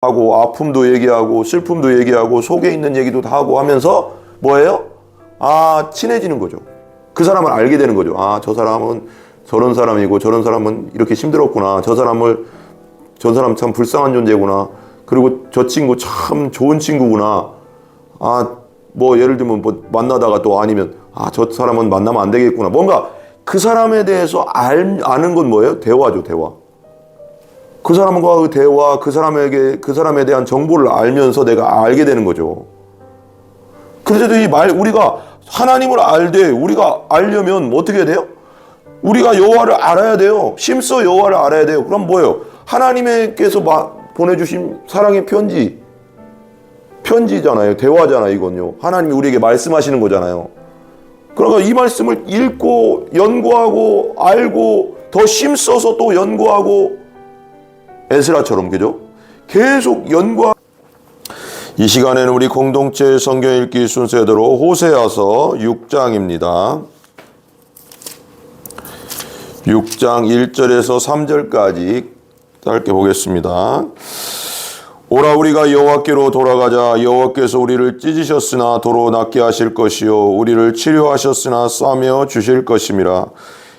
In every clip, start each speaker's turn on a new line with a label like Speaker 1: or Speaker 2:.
Speaker 1: 하고 아픔도 얘기하고 슬픔도 얘기하고 속에 있는 얘기도 다 하고 하면서 뭐예요? 친해지는 거죠. 그 사람을 알게 되는 거죠. 저 사람은 저런 사람이고 저런 사람은 이렇게 힘들었구나. 저 사람 참 불쌍한 존재구나. 그리고 저 친구 참 좋은 친구구나. 뭐 예를 들면 뭐 만나다가 또 아니면 저 사람은 만나면 안 되겠구나. 뭔가 그 사람에 대해서 아는 건 뭐예요? 대화죠, 대화. 그 사람과 그 대화, 그 사람에 대한 정보를 알면서 내가 알게 되는 거죠. 그래서 우리가 하나님을 우리가 알려면 어떻게 해야 돼요? 우리가 여호와를 알아야 돼요. 심써 여호와를 알아야 돼요. 그럼 뭐예요? 하나님께서 보내주신 사랑의 편지잖아요. 대화잖아요, 이건요. 하나님이 우리에게 말씀하시는 거잖아요. 그러니까 이 말씀을 읽고 연구하고 알고 더 심써서 또 연구하고 에스라처럼, 그죠? 계속 이 시간에는 우리 공동체 성경 읽기 순서대로 호세아서 6장입니다. 6장 1절에서 3절까지 짧게 보겠습니다. 오라 우리가 여호와께로 돌아가자. 여호와께서 우리를 찢으셨으나 도로 낫게 하실 것이요 우리를 치료하셨으나 싸며 주실 것임이라.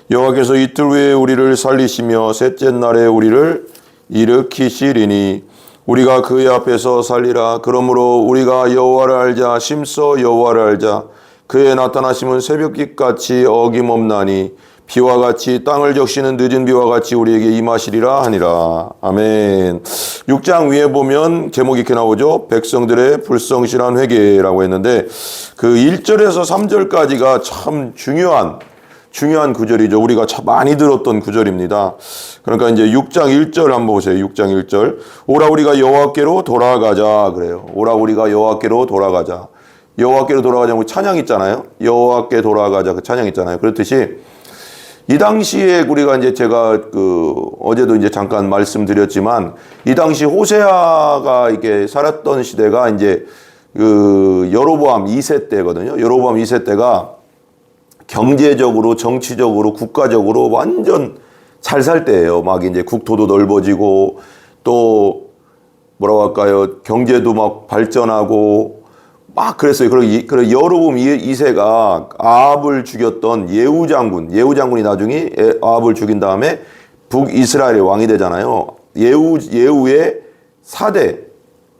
Speaker 1: 여호와께서 이틀 후에 우리를 살리시며 셋째 날에 우리를 일으키시리니 우리가 그의 앞에서 살리라. 그러므로 우리가 여호와를 알자. 심써 여호와를 알자. 그의 나타나심은 새벽빛같이 어김없나니 비와 같이 땅을 적시는 늦은 비와 같이 우리에게 임하시리라 하니라. 아멘. 6장 위에 보면 제목이 이렇게 나오죠. 백성들의 불성실한 회개라고 했는데 그 1절에서 3절까지가 참 중요한 구절이죠. 우리가 참 많이 들었던 구절입니다. 그러니까 이제 6장 1절 한번 보세요. 6장 1절. 오라 우리가 여호와께로 돌아가자. 그래요. 오라 우리가 여호와께로 돌아가자. 여호와께로 돌아가자. 우리 찬양 있잖아요. 여호와께 돌아가자. 그 찬양 있잖아요. 그렇듯이 이 당시에 우리가 이제 제가 어제도 이제 잠깐 말씀드렸지만 이 당시 호세아가 이게 살았던 시대가 이제 여로보암 2세 때거든요. 여로보암 2세 때가 경제적으로, 정치적으로, 국가적으로 완전 잘 살 때예요. 막 이제 국토도 넓어지고 또 뭐라고 할까요? 경제도 막 발전하고 막 그랬어요. 그리고 여로보암 2세가 아합을 죽였던 예후 장군이 나중에 아합을 죽인 다음에 북이스라엘의 왕이 되잖아요. 예후의 4대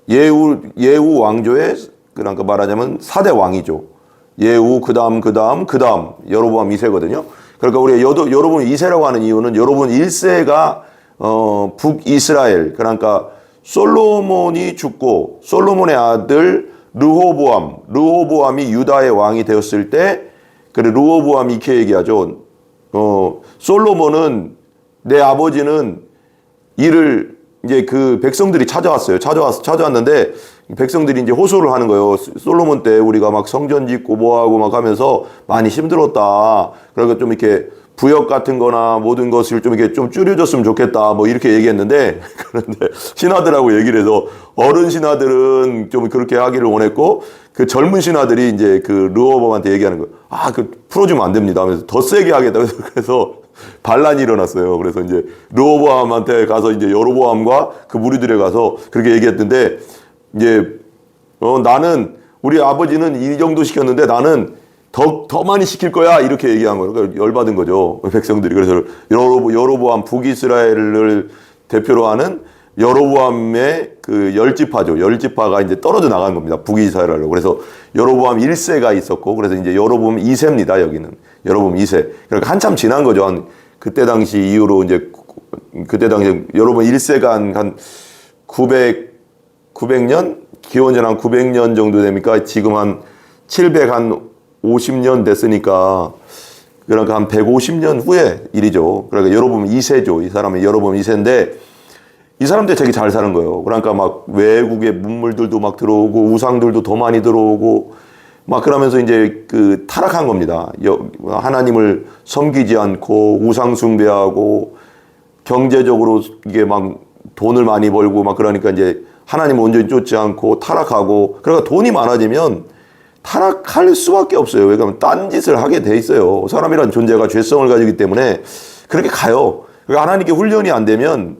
Speaker 1: 예후 왕조의 그러니까 말하자면 4대 왕이죠. 예후 그다음 여로보암 2세거든요. 그러니까 우리가 여로보암 2세라고 하는 이유는 여로보암 1세가 북이스라엘 그러니까 솔로몬이 죽고 솔로몬의 아들 르호보암이 유다의 왕이 되었을 때 르호보암이 이렇게 얘기하죠. 솔로몬은 내 아버지는 이제 그 백성들이 찾아왔는데 백성들이 이제 호소를 하는 거예요. 솔로몬 때 우리가 막 성전 짓고 뭐하고 막 하면서 많이 힘들었다. 그러니까 좀 이렇게 부역 같은 거나 모든 것을 좀 이렇게 좀 줄여줬으면 좋겠다. 뭐 이렇게 얘기했는데, 그런데 신하들하고 얘기를 해서 어른 신하들은 좀 그렇게 하기를 원했고, 그 젊은 신하들이 이제 그 르호보암한테 얘기하는 거예요. 풀어주면 안 됩니다. 하면서 더 세게 하겠다. 그래서 반란이 일어났어요. 그래서 이제 르호보암한테 가서 이제 여로보암과 그 무리들에 가서 그렇게 얘기했는데, 이제, 나는 우리 아버지는 이 정도 시켰는데 나는 더 많이 시킬 거야. 이렇게 얘기한 거예요. 그러니까 열받은 거죠. 백성들이. 그래서 여로보암 북이스라엘을 대표로 하는 여로보암의 그 열지파죠. 열지파가 이제 떨어져 나간 겁니다. 북이스라엘로. 그래서 여로보암 1세가 있었고, 그래서 이제 여로보암 2세입니다. 여기는. 여로보암 2세. 그러니까 한참 지난 거죠. 그때 당시 이후로 이제, 그때 당시 여로보암 1세가 한 900년? 기원전 한 900년 정도 됩니까? 지금 한 750년 됐으니까, 그러니까 한 150년 후의 일이죠. 그러니까 여로보암 2세죠. 이 사람이 여로보암 2세인데, 이 사람들 되게 잘 사는 거예요. 그러니까 막 외국의 문물들도 막 들어오고, 우상들도 더 많이 들어오고, 막 그러면서 이제 그 타락한 겁니다. 하나님을 섬기지 않고, 우상 숭배하고, 경제적으로 이게 막 돈을 많이 벌고, 막 그러니까 이제 하나님을 온전히 쫓지 않고 타락하고, 그러니까 돈이 많아지면 타락할 수밖에 없어요. 왜냐하면 딴 짓을 하게 돼 있어요. 사람이란 존재가 죄성을 가지기 때문에 그렇게 가요. 그러니까 하나님께 훈련이 안 되면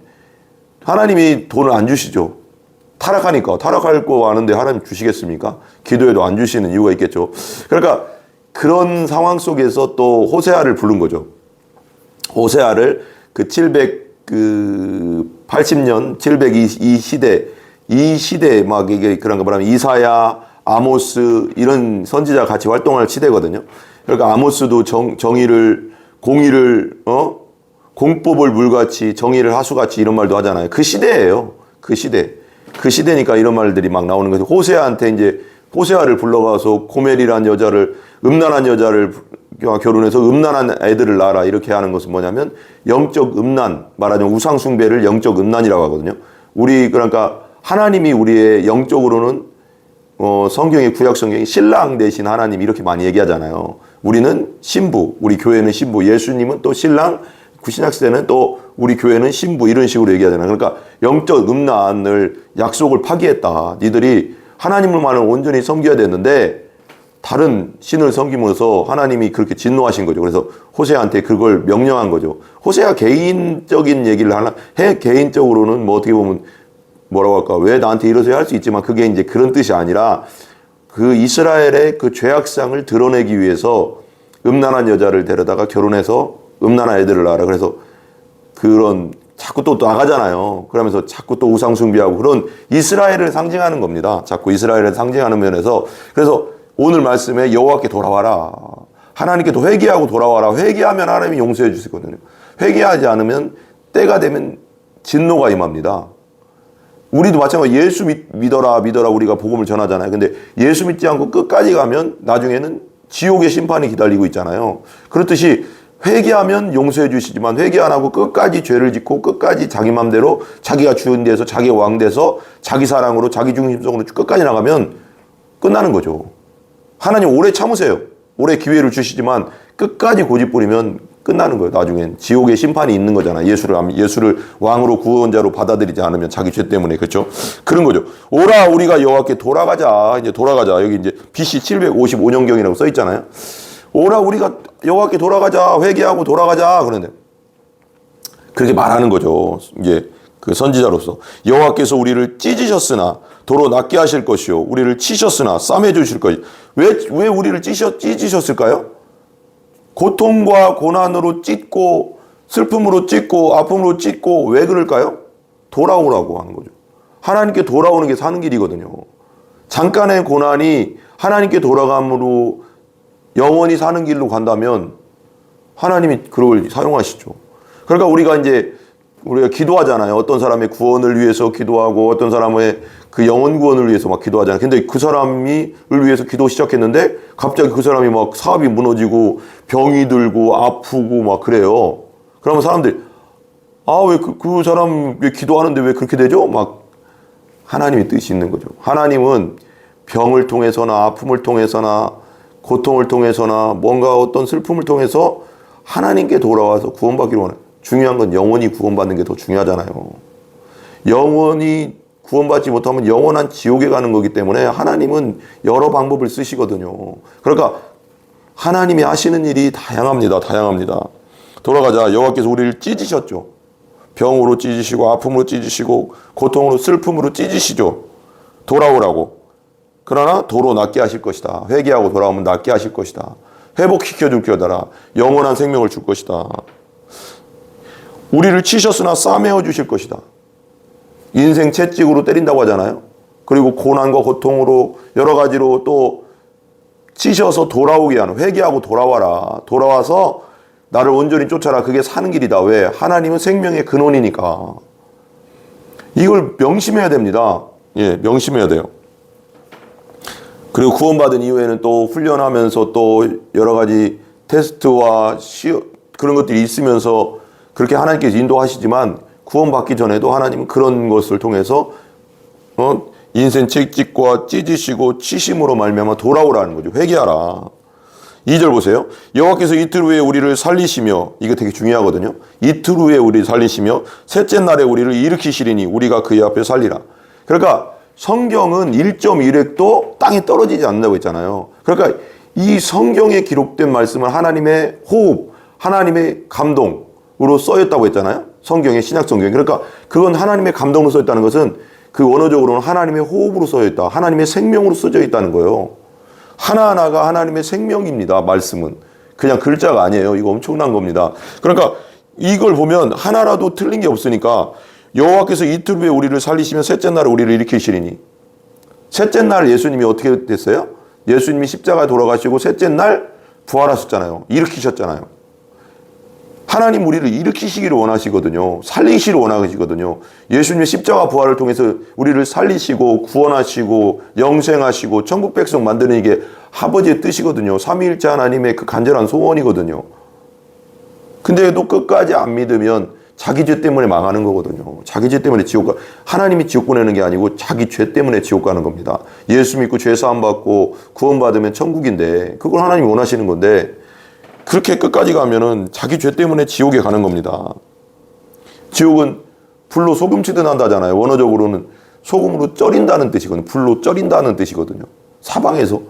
Speaker 1: 하나님이 돈을 안 주시죠. 타락하니까. 타락할 거 아는데 하나님 주시겠습니까? 기도해도 안 주시는 이유가 있겠죠. 그러니까 그런 상황 속에서 또 호세아를 부른 거죠. 호세아를 그 780년, 702 시대에 막 이게 그런 거 말하면 이사야, 아모스 이런 선지자 같이 활동할 시대거든요. 그러니까 아모스도 정의를, 공의를, 공법을 물같이, 정의를 하수같이 이런 말도 하잖아요. 그 시대예요. 그 시대. 그 시대니까 이런 말들이 막 나오는 거죠. 호세아한테 이제 호세아를 불러가서 고멜이라는 여자를, 음란한 여자를 결혼해서 음란한 애들을 낳아라 이렇게 하는 것은 뭐냐면 영적 음란, 말하자면 우상숭배를 영적 음란이라고 하거든요. 그러니까 하나님이 우리의 영적으로는 성경의 구약 성경이 신랑 대신 하나님 이렇게 많이 얘기하잖아요. 우리는 신부, 우리 교회는 신부, 예수님은 또 신랑, 신약 시대는 또 우리 교회는 신부 이런 식으로 얘기하잖아요. 그러니까 영적 음란을 약속을 파기했다. 니들이 하나님을만을 온전히 섬겨야 되는데 다른 신을 섬기면서 하나님이 그렇게 진노하신 거죠. 그래서 호세아한테 그걸 명령한 거죠. 호세아 개인적인 얘기를 개인적으로는 뭐 어떻게 보면 뭐라고 할까, 왜 나한테 이러세요 할 수 있지만 그게 이제 그런 뜻이 아니라 그 이스라엘의 그 죄악상을 드러내기 위해서 음란한 여자를 데려다가 결혼해서 음란한 애들을 낳아라. 그래서 그런 자꾸 또 나가잖아요. 그러면서 자꾸 또 우상 숭배하고 그런 이스라엘을 상징하는 겁니다. 자꾸 이스라엘을 상징하는 면에서 그래서 오늘 말씀에 여호와께 돌아와라. 하나님께 도 회개하고 돌아와라. 회개하면 하나님이 용서해 주시거든요. 회개하지 않으면 때가 되면 진노가 임합니다. 우리도 마찬가지 예수 믿어라 우리가 복음을 전하잖아요. 근데 예수 믿지 않고 끝까지 가면 나중에는 지옥의 심판이 기다리고 있잖아요. 그렇듯이 회개하면 용서해 주시지만 회개 안 하고 끝까지 죄를 짓고 끝까지 자기 맘대로 자기가 주인 돼서 자기가 왕 돼서 자기 사랑으로 자기 중심성으로 끝까지 나가면 끝나는 거죠. 하나님 오래 참으세요. 오래 기회를 주시지만 끝까지 고집부리면 끝나는 거예요. 나중엔 지옥의 심판이 있는 거잖아요. 예수를 왕으로 구원자로 받아들이지 않으면 자기 죄 때문에. 그렇죠? 그런 거죠. 오라 우리가 여호와께 돌아가자. 이제 돌아가자. 여기 이제 BC 755년경이라고 써 있잖아요. 오라 우리가 여호와께 돌아가자. 회개하고 돌아가자. 그런데 그렇게 말하는 거죠. 이제 그 선지자로서 여호와께서 우리를 찢으셨으나 도로 낫게 하실 것이요 우리를 치셨으나 싸매 주실 것이. 왜 우리를 찢으셨을까요? 고통과 고난으로 찢고 슬픔으로 찢고 아픔으로 찢고 왜 그럴까요? 돌아오라고 하는 거죠. 하나님께 돌아오는 게 사는 길이거든요. 잠깐의 고난이 하나님께 돌아감으로 영원히 사는 길로 간다면 하나님이 그걸 사용하시죠. 그러니까 우리가 기도하잖아요. 어떤 사람의 구원을 위해서 기도하고 어떤 사람의 그 영혼 구원을 위해서 막 기도하잖아요. 근데 그 사람을 위해서 기도 시작했는데 갑자기 그 사람이 막 사업이 무너지고 병이 들고 아프고 막 그래요. 그러면 사람들이 왜 그 사람 왜 기도하는데 왜 그렇게 되죠? 막 하나님의 뜻이 있는 거죠. 하나님은 병을 통해서나 아픔을 통해서나 고통을 통해서나 뭔가 어떤 슬픔을 통해서 하나님께 돌아와서 구원받기로 원해요. 중요한 건 영원히 구원받는 게 더 중요하잖아요. 영원히 구원받지 못하면 영원한 지옥에 가는 거기 때문에 하나님은 여러 방법을 쓰시거든요. 그러니까 하나님이 하시는 일이 다양합니다. 돌아가자. 여호와께서 우리를 찢으셨죠. 병으로 찢으시고 아픔으로 찢으시고 고통으로 슬픔으로 찢으시죠. 돌아오라고. 그러나 도로 낫게 하실 것이다. 회개하고 돌아오면 낫게 하실 것이다. 회복시켜 줄 거다. 영원한 생명을 줄 것이다. 우리를 치셨으나 싸매어 주실 것이다. 인생 채찍으로 때린다고 하잖아요. 그리고 고난과 고통으로 여러 가지로 또 치셔서 돌아오게 하는, 회개하고 돌아와라. 돌아와서 나를 온전히 쫓아라. 그게 사는 길이다. 왜? 하나님은 생명의 근원이니까. 이걸 명심해야 됩니다. 명심해야 돼요. 그리고 구원받은 이후에는 또 훈련하면서 또 여러 가지 테스트와 그런 것들이 있으면서 그렇게 하나님께서 인도하시지만 구원받기 전에도 하나님은 그런 것을 통해서 인생 채찍과 찢으시고 치심으로 말미암아 돌아오라는 거죠. 회개하라. 2절 보세요. 여호와께서 이틀 후에 우리를 살리시며, 이거 되게 중요하거든요. 이틀 후에 우리를 살리시며 셋째 날에 우리를 일으키시리니 우리가 그의 앞에 살리라. 그러니까 성경은 1.1획도 땅에 떨어지지 않는다고 했잖아요. 그러니까 이 성경에 기록된 말씀은 하나님의 호흡, 하나님의 감동으로 써였다고 했잖아요. 성경의 신약 성경에. 그러니까 그건 하나님의 감동으로 써있다는 것은 그 원어적으로는 하나님의 호흡으로 써져 있다. 하나님의 생명으로 써져 있다는 거예요. 하나하나가 하나님의 생명입니다. 말씀은. 그냥 글자가 아니에요. 이거 엄청난 겁니다. 그러니까 이걸 보면 하나라도 틀린 게 없으니까 여호와께서 이틀 후에 우리를 살리시면 셋째 날에 우리를 일으키시리니. 셋째 날 예수님이 어떻게 됐어요? 예수님이 십자가에 돌아가시고 셋째 날 부활하셨잖아요. 일으키셨잖아요. 하나님 우리를 일으키시기를 원하시거든요. 살리시기를 원하시거든요. 예수님의 십자가 부활을 통해서 우리를 살리시고 구원하시고 영생하시고 천국 백성 만드는 이게 아버지의 뜻이거든요. 삼위일체 하나님의 그 간절한 소원이거든요. 근데 또 끝까지 안 믿으면 자기 죄 때문에 망하는 거거든요. 자기 죄 때문에 지옥 가. 하나님이 지옥 보내는 게 아니고 자기 죄 때문에 지옥 가는 겁니다. 예수 믿고 죄 사함 받고 구원 받으면 천국인데 그걸 하나님이 원하시는 건데 그렇게 끝까지 가면은 자기 죄 때문에 지옥에 가는 겁니다. 지옥은 불로 소금치듯 한다잖아요. 원어적으로는 소금으로 쪄린다는 뜻이거든요. 불로 쪄린다는 뜻이거든요. 사방에서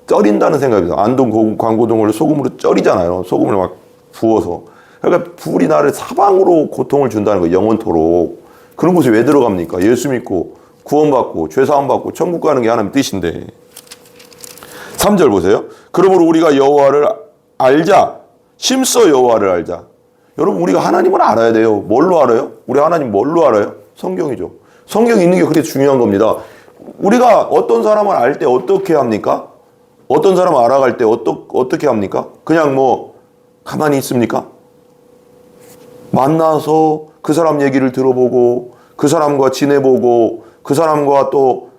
Speaker 1: 쪄린다는 생각입니다. 안동 광고동을 소금으로 쪄리잖아요. 소금을 막 부어서. 그러니까 불이 나를 사방으로 고통을 준다는 거예요. 영원토록. 그런 곳에 왜 들어갑니까? 예수 믿고 구원받고 죄사함 받고 천국 가는 게 하나님의 뜻인데. 3절 보세요. 그러므로 우리가 여호와를 알자. 심써 여호와를 알자. 여러분 우리가 하나님을 알아야 돼요. 뭘로 알아요? 우리 하나님 뭘로 알아요? 성경이죠. 성경이 있는 게 그렇게 중요한 겁니다. 우리가 어떤 사람을 알 때 어떻게 합니까? 어떤 사람을 알아갈 때 어떻게 합니까? 그냥 뭐 가만히 있습니까? 만나서 그 사람 얘기를 들어보고 그 사람과 지내보고 그 사람과 또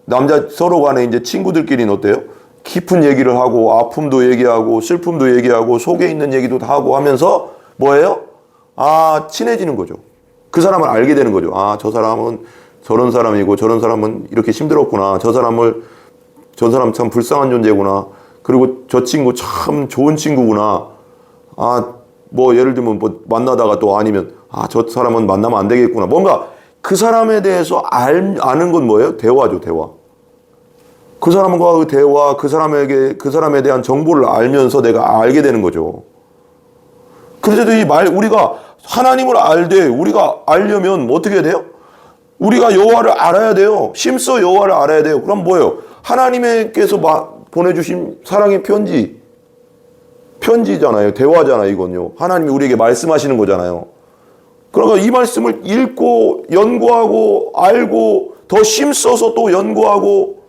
Speaker 1: 남자 서로 간에 이제 친구들끼리는 어때요? 깊은 얘기를 하고 아픔도 얘기하고 슬픔도 얘기하고 속에 있는 얘기도 다 하고 하면서 뭐예요? 친해지는 거죠. 그 사람을 알게 되는 거죠. 저 사람은 저런 사람이고 저런 사람은 이렇게 힘들었구나. 저 사람 참 불쌍한 존재구나. 그리고 저 친구 참 좋은 친구구나. 뭐 예를 들면 뭐 만나다가 또 아니면 저 사람은 만나면 안 되겠구나. 뭔가 그 사람에 대해서 아는 건 뭐예요? 대화죠, 대화. 그 사람과 그 대화, 그 사람에 대한 정보를 알면서 내가 알게 되는 거죠. 그래서 우리가 하나님을 우리가 알려면 어떻게 해야 돼요? 우리가 여호와를 알아야 돼요. 심써 여호와를 알아야 돼요. 그럼 뭐예요? 하나님께서 보내주신 사랑의 편지잖아요. 대화잖아요, 이건요. 하나님이 우리에게 말씀하시는 거잖아요. 그러니까 이 말씀을 읽고 연구하고 알고 더 힘써서 또 연구하고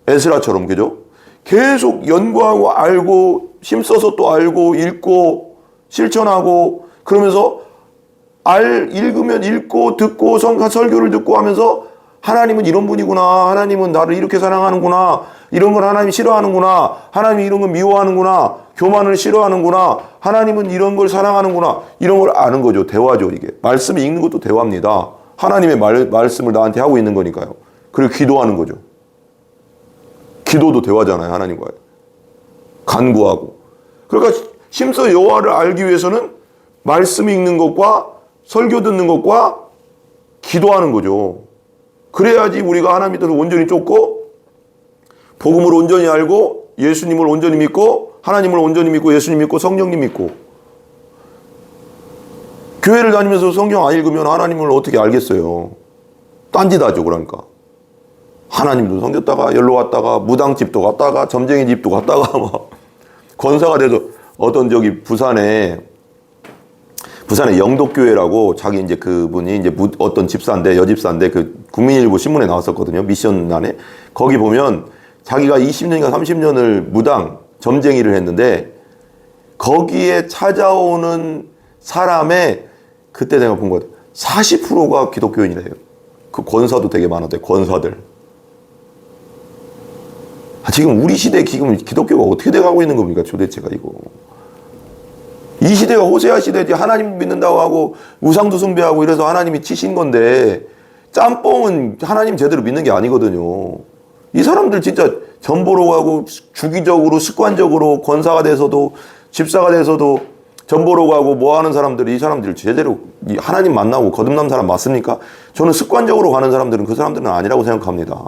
Speaker 1: 에스라처럼 그죠? 계속 연구하고 알고 힘써서 또 알고 읽고 실천하고 그러면서 읽으면 읽고 듣고 설교를 듣고 하면서 하나님은 이런 분이구나. 하나님은 나를 이렇게 사랑하는구나. 이런 걸 하나님이 싫어하는구나. 하나님이 이런 걸 미워하는구나. 교만을 싫어하는구나. 하나님은 이런 걸 사랑하는구나. 이런 걸 아는 거죠. 대화죠, 이게. 말씀 읽는 것도 대화입니다. 하나님의 말씀을 나한테 하고 있는 거니까요. 그리고 기도하는 거죠. 기도도 대화잖아요, 하나님과의. 간구하고. 그러니까 심서 여호와를 알기 위해서는 말씀 읽는 것과 설교 듣는 것과 기도하는 거죠. 그래야지 우리가 하나님 뜻을 온전히 쫓고 복음을 온전히 알고 예수님을 온전히 믿고 하나님을 온전히 믿고 예수님 믿고 성령님 믿고 교회를 다니면서 성경 안 읽으면 하나님을 어떻게 알겠어요. 딴짓하죠. 그러니까 하나님도 섬겼다가 열로 갔다가 무당집도 갔다가 점쟁이 집도 갔다가 막 권사가 돼서 어떤 부산에 영덕교회라고 자기 이제 그분이 이제 어떤 집사인데 여집사인데 그 국민일보 신문에 나왔었거든요. 미션란에 거기 보면 자기가 20년인가 30년을 무당 점쟁이를 했는데 거기에 찾아오는 사람의 그때 내가 본 것 40%가 기독교인이래요. 그 권사도 되게 많았대요. 권사들. 지금 우리 시대에 지금 기독교가 어떻게 돼가고 있는 겁니까? 도대체가 이거. 이 시대가 호세아 시대지. 하나님 믿는다고 하고 우상도 숭배하고 이래서 하나님이 치신 건데 짬뽕은 하나님 제대로 믿는 게 아니거든요. 이 사람들 진짜 전보러 가고 주기적으로 습관적으로 권사가 돼서도 집사가 돼서도 전보러 가고 뭐 하는 사람들이 이 사람들 제대로 하나님 만나고 거듭난 사람 맞습니까? 저는 습관적으로 가는 사람들은 그 사람들은 아니라고 생각합니다.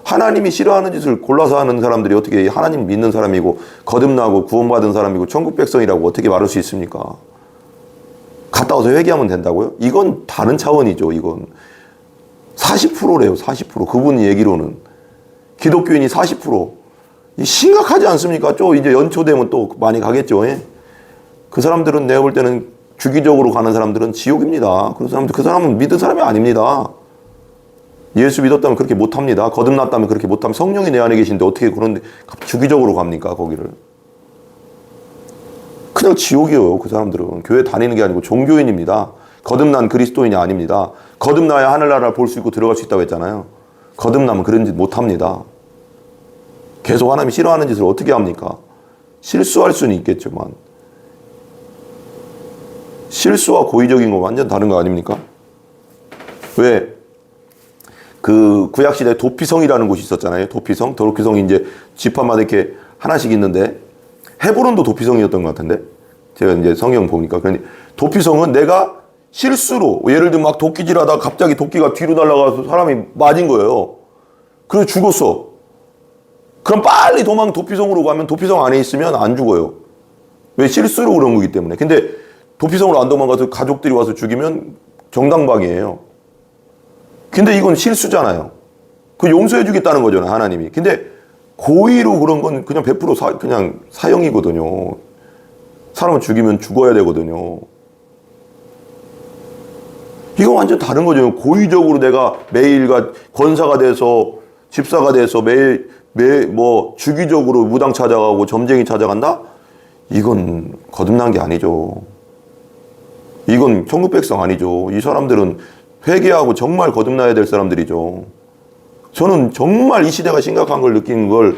Speaker 1: 하나님이 싫어하는 짓을 골라서 하는 사람들이 어떻게 하나님 믿는 사람이고 거듭나고 구원받은 사람이고 천국 백성이라고 어떻게 말할 수 있습니까? 갔다 와서 회개하면 된다고요? 이건 다른 차원이죠. 이건 40%래요. 40%. 그분 얘기로는. 기독교인이 40%. 심각하지 않습니까? 좀 이제 연초되면 또 많이 가겠죠. 예? 그 사람들은 내가 볼 때는 주기적으로 가는 사람들은 지옥입니다. 그 사람은 믿은 사람이 아닙니다. 예수 믿었다면 그렇게 못합니다. 거듭났다면 그렇게 못합니다. 성령이 내 안에 계신데 어떻게 그런데 주기적으로 갑니까? 거기를. 그냥 지옥이에요. 그 사람들은. 교회 다니는 게 아니고 종교인입니다. 거듭난 그리스도인이 아닙니다. 거듭나야 하늘나라를 볼 수 있고 들어갈 수 있다고 했잖아요. 거듭나면 그런 짓 못합니다. 계속 하나님이 싫어하는 짓을 어떻게 합니까? 실수할 수는 있겠지만 실수와 고의적인 건 완전 다른 거 아닙니까? 왜? 그 구약시대에 도피성이라는 곳이 있었잖아요. 도피성이 이제 지파마다 이렇게 하나씩 있는데 헤브론도 도피성이었던 것 같은데 제가 이제 성경 보니까. 그런데 도피성은 내가 실수로 예를 들면 막 도끼질하다가 갑자기 도끼가 뒤로 날아가서 사람이 맞은 거예요. 그래서 죽었어. 그럼 빨리 도피성으로 가면 도피성 안에 있으면 안 죽어요. 왜? 실수로 그런 거기 때문에. 근데 도피성으로 안 도망가서 가족들이 와서 죽이면 정당방위예요. 근데 이건 실수잖아요. 그 용서해 주겠다는 거잖아요, 하나님이. 근데 고의로 그런 건 그냥 100% 그냥 사형이거든요. 사람을 죽이면 죽어야 되거든요. 이건 완전 다른 거죠. 고의적으로 내가 매일가 권사가 돼서 집사가 돼서 매일 뭐 주기적으로 무당 찾아가고 점쟁이 찾아간다? 이건 거듭난 게 아니죠. 이건 천국 백성 아니죠. 이 사람들은 회개하고 정말 거듭나야 될 사람들이죠. 저는 정말 이 시대가 심각한 걸 느낀 걸,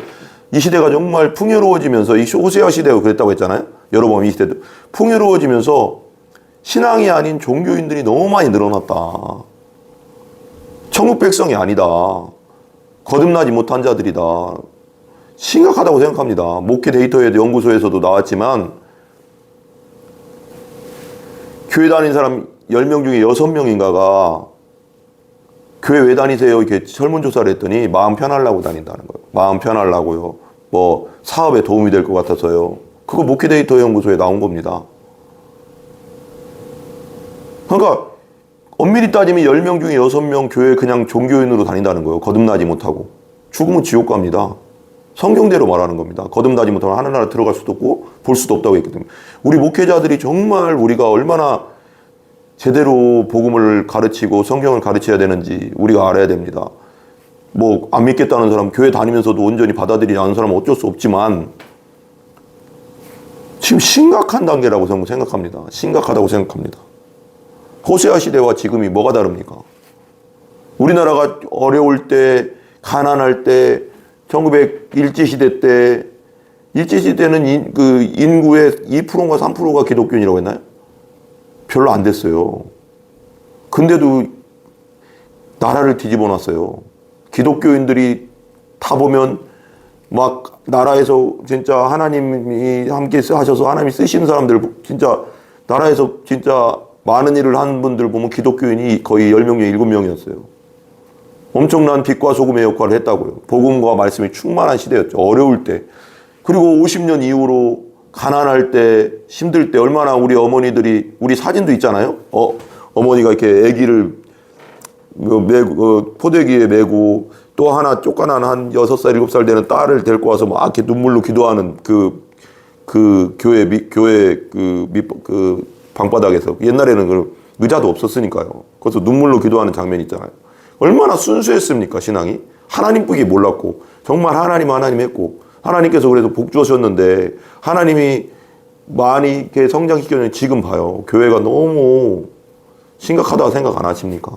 Speaker 1: 이 시대가 정말 풍요로워지면서, 이 호세아 시대가 그랬다고 했잖아요. 여러 번 이 시대도 풍요로워지면서 신앙이 아닌 종교인들이 너무 많이 늘어났다. 천국 백성이 아니다. 거듭나지 못한 자들이다. 심각하다고 생각합니다. 목회 데이터 연구소에서도 나왔지만 교회 다니는 사람 10명 중에 6명인가가 교회 왜 다니세요? 이렇게 설문조사를 했더니 마음 편하려고 다닌다는 거예요. 마음 편하려고요. 뭐 사업에 도움이 될 것 같아서요. 그거 목회 데이터 연구소에 나온 겁니다. 그러니까 엄밀히 따지면 10명 중에 6명 교회 그냥 종교인으로 다닌다는 거예요. 거듭나지 못하고. 죽으면 지옥 갑니다. 성경대로 말하는 겁니다. 거듭나지 못하면 하늘나라 들어갈 수도 없고 볼 수도 없다고 했기 때문에. 우리 목회자들이 정말 우리가 얼마나 제대로 복음을 가르치고 성경을 가르쳐야 되는지 우리가 알아야 됩니다. 뭐 안 믿겠다는 사람, 교회 다니면서도 온전히 받아들이지 않는 사람은 어쩔 수 없지만 지금 심각한 단계라고 생각합니다. 심각하다고 생각합니다. 호세아 시대와 지금이 뭐가 다릅니까? 우리나라가 어려울 때, 가난할 때, 1900 일제시대 때, 일제시대는 그 인구의 2%인가 3%가 기독교인이라고 했나요? 별로 안 됐어요. 근데도 나라를 뒤집어 놨어요. 기독교인들이 다 보면 막 나라에서 진짜 하나님이 함께 하셔서 하나님이 쓰시는 사람들, 진짜 나라에서 진짜 많은 일을 한 분들 보면 기독교인이 거의 10명 중에 7명이었어요. 엄청난 빛과 소금의 역할을 했다고요. 복음과 말씀이 충만한 시대였죠. 어려울 때. 그리고 50년 이후로 가난할 때, 힘들 때 얼마나 우리 어머니들이, 우리 사진도 있잖아요. 어머니가 이렇게 아기를 포대기에 메고 또 하나 쫓겨난 한 6살, 7살 되는 딸을 데리고 와서 막 이렇게 눈물로 기도하는 그 교회 방바닥에서. 옛날에는 그 의자도 없었으니까요. 거기서 눈물로 기도하는 장면이 있잖아요. 얼마나 순수했습니까, 신앙이? 하나님밖에 몰랐고, 정말 하나님 했고, 하나님께서 그래서 복 주셨는데, 하나님이 많이 이렇게 성장시켰는데 지금 봐요. 교회가 너무 심각하다고 생각 안 하십니까?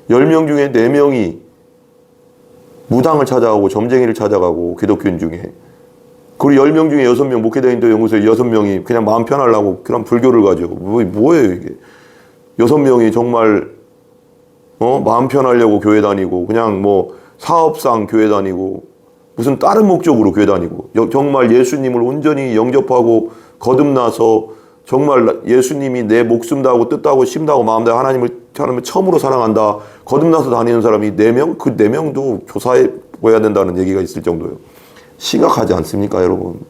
Speaker 1: 10명 중에 4명이 무당을 찾아가고 점쟁이를 찾아가고, 기독교인 중에. 그리고 10명 중에 6명, 목회대인도 연구소에 6명이 그냥 마음 편하려고 그런 불교를 가지고. 뭐예요, 이게? 6명이 정말, 마음 편하려고 교회 다니고, 그냥 뭐, 사업상 교회 다니고, 무슨 다른 목적으로 교회 다니고, 정말 예수님을 온전히 영접하고, 거듭나서, 정말 예수님이 내 목숨 다하고, 뜻 다하고, 심 다하고, 마음 다하고, 하나님을 처음으로 사랑한다. 거듭나서 다니는 사람이 4명? 그 4명도 조사해 보여야 된다는 얘기가 있을 정도예요. 심각하지 않습니까, 여러분?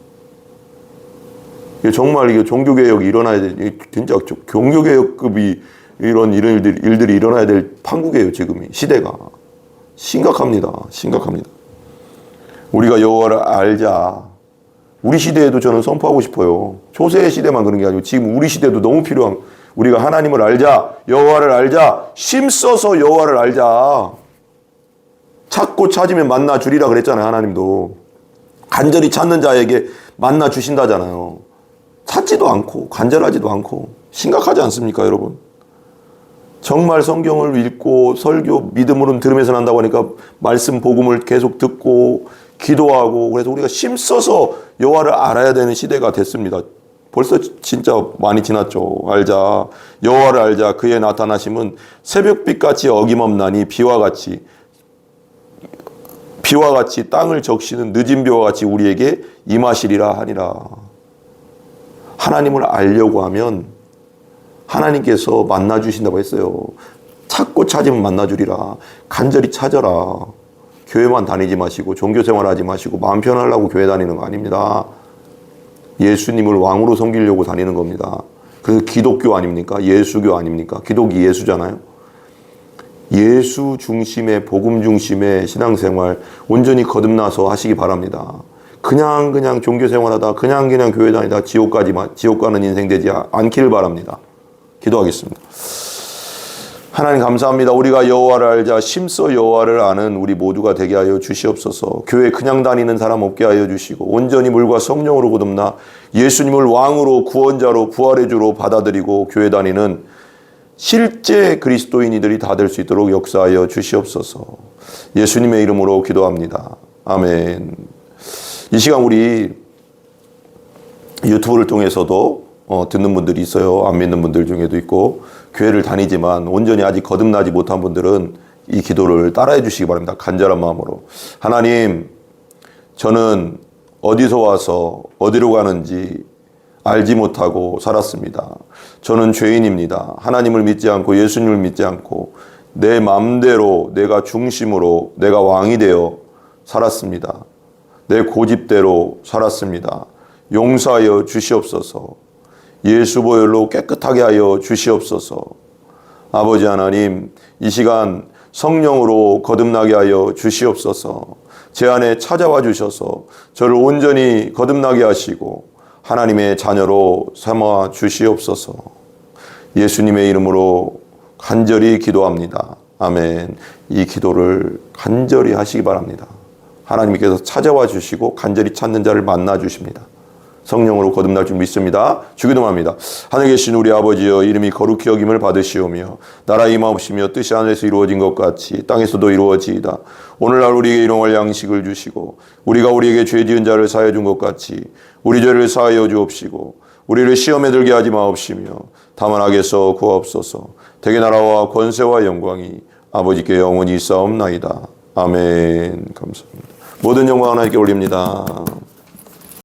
Speaker 1: 정말 이게 종교개혁이 일어나야 돼. 진짜 종교개혁급이 이런 일들이 일어나야 될 판국이에요. 지금이 시대가 심각합니다. 심각합니다. 우리가 여호와를 알자. 우리 시대에도 저는 선포하고 싶어요. 초세의 시대만 그런 게 아니고 지금 우리 시대도 너무 필요한, 우리가 하나님을 알자, 여호와를 알자, 힘써서 여호와를 알자. 찾고 찾으면 만나 주리라 그랬잖아요. 하나님도 간절히 찾는 자에게 만나 주신다잖아요. 찾지도 않고 간절하지도 않고 심각하지 않습니까, 여러분? 정말 성경을 읽고 설교 믿음으로는 들으면서 난다고 하니까 말씀 복음을 계속 듣고 기도하고, 그래서 우리가 힘써서 여호와를 알아야 되는 시대가 됐습니다. 벌써 진짜 많이 지났죠. 알자, 여호와를 알자. 그의 나타나심은 새벽빛같이 어김없나니 비와 같이 땅을 적시는 늦은 비와 같이 우리에게 임하시리라 하니라. 하나님을 알려고 하면 하나님께서 만나 주신다고 했어요. 찾고 찾으면 만나 주리라. 간절히 찾아라. 교회만 다니지 마시고 종교 생활하지 마시고 마음 편하려고 교회 다니는 거 아닙니다. 예수님을 왕으로 섬기려고 다니는 겁니다. 그래서 기독교 아닙니까? 예수교 아닙니까? 기독이 예수잖아요. 예수 중심의, 복음 중심의 신앙생활 온전히 거듭나서 하시기 바랍니다. 그냥 종교 생활하다 그냥 교회 다니다 지옥 가는 인생 되지 않기를 바랍니다. 기도하겠습니다. 하나님 감사합니다. 우리가 여호와를 알자, 힘써 여호와를 아는 우리 모두가 되게 하여 주시옵소서. 교회 그냥 다니는 사람 없게 하여 주시고 온전히 물과 성령으로 거듭나 예수님을 왕으로, 구원자로, 부활의 주로 받아들이고 교회 다니는 실제 그리스도인이들이 다 될 수 있도록 역사하여 주시옵소서. 예수님의 이름으로 기도합니다. 아멘. 이 시간 우리 유튜브를 통해서도 듣는 분들이 있어요. 안 믿는 분들 중에도 있고, 교회를 다니지만 온전히 아직 거듭나지 못한 분들은 이 기도를 따라해 주시기 바랍니다. 간절한 마음으로. 하나님, 저는 어디서 와서 어디로 가는지 알지 못하고 살았습니다. 저는 죄인입니다. 하나님을 믿지 않고 예수님을 믿지 않고 내 마음대로, 내가 중심으로, 내가 왕이 되어 살았습니다. 내 고집대로 살았습니다. 용서하여 주시옵소서. 예수 보혈로 깨끗하게 하여 주시옵소서. 아버지 하나님, 이 시간 성령으로 거듭나게 하여 주시옵소서. 제 안에 찾아와 주셔서 저를 온전히 거듭나게 하시고 하나님의 자녀로 삼아 주시옵소서. 예수님의 이름으로 간절히 기도합니다. 아멘. 이 기도를 간절히 하시기 바랍니다. 하나님께서 찾아와 주시고 간절히 찾는 자를 만나 주십니다. 성령으로 거듭날 줄 믿습니다. 주기도합니다. 하늘에 계신 우리 아버지여, 이름이 거룩히 여김을 받으시오며 나라 임하옵시며 뜻이 하늘에서 이루어진 것 같이 땅에서도 이루어지이다. 오늘날 우리에게 일용할 양식을 주시고 우리가 우리에게 죄 지은 자를 사하여 준 것 같이 우리 죄를 사하여 주옵시고 우리를 시험에 들게 하지 마옵시며 다만 악에서 구하옵소서. 대개 나라와 권세와 영광이 아버지께 영원히 있사옵나이다. 아멘. 감사합니다. 모든 영광 하나님께 올립니다.